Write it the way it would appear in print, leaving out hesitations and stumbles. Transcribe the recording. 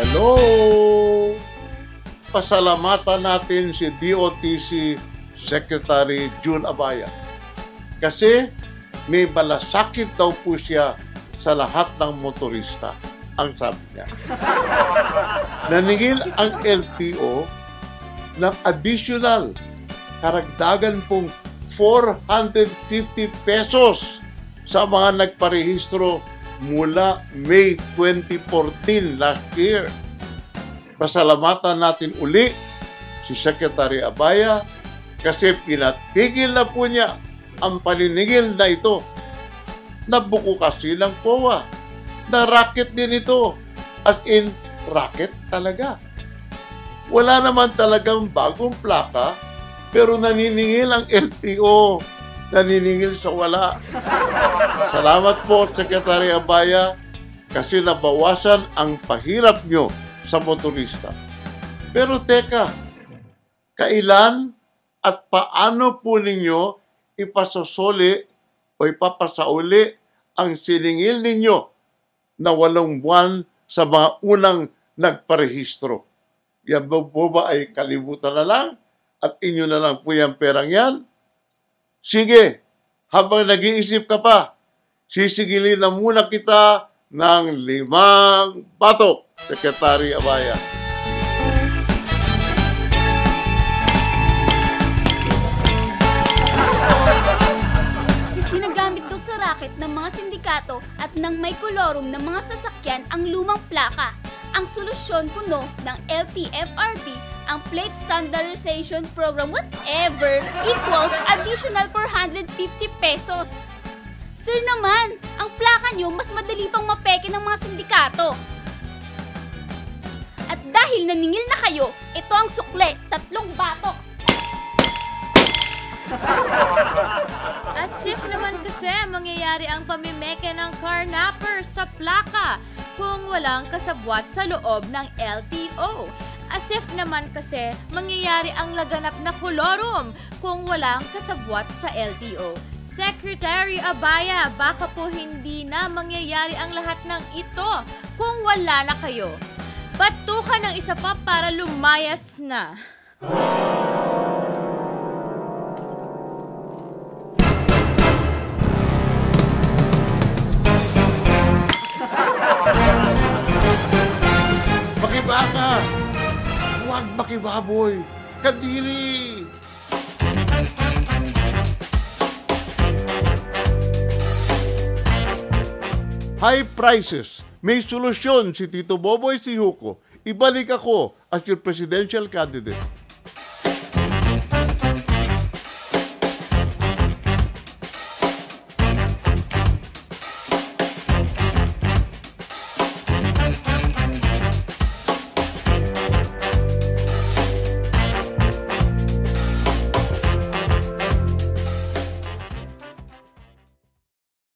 Hello! Pasalamatan natin si DOTC Secretary June Abaya. Kasi may malasakit daw po siya sa lahat ng motorista, ang sabi niya. Naningil ang LTO ng additional karagdagan pong 450 pesos sa mga nagparehistro mula May 2014 last year. Pasalamatan natin uli si Secretary Abaya kasi pinatigil na po niya ang paniningil na ito. Nabuko kasi ng POA. Na-racket din ito. As in, racket talaga. Wala naman talagang bagong plaka, pero naniningil ang LTO. Naniningil sa wala. Salamat po, Secretary Abaya, kasi nabawasan ang pahirap nyo sa motorista. Pero teka, kailan at paano po ninyo ipasasoli o ipapasauli ang siningil ninyo na 8 buwan sa mga unang nagparehistro? Yan po ba ay kalimutan na lang at inyo na lang po yung perang yan? Sige, habang nag-iisip ka pa, sisigilin na muna kita ng 5 batok, Secretary Abaya. Ginagamit daw sa racket ng mga sindikato at ng may kolorum ng mga sasakyan ang lumang plaka. Ang solusyon kuno ng LTFRB, ang Plate Standardization Program whatever equals additional 450 pesos. Sir naman, ang plaka nyo mas madali pang mapeke ng mga sindikato. At dahil naningil na kayo, ito ang sukle, 3 batok. As if naman kasi mangyayari ang pamimeke ng carnapper sa plaka kung walang kasabwat sa loob ng LTO. As if naman kasi mangyayari ang laganap na kolorum kung walang kasabwat sa LTO. Secretary Abaya, baka po hindi na mangyayari ang lahat ng ito kung wala na kayo. Batukan ng isa pa para lumayas na. Makibaka! Huwag makibaboy! Kadiri! High prices. May solusyon si Tito Boboy Sihuko. Ibalik ako as your presidential candidate.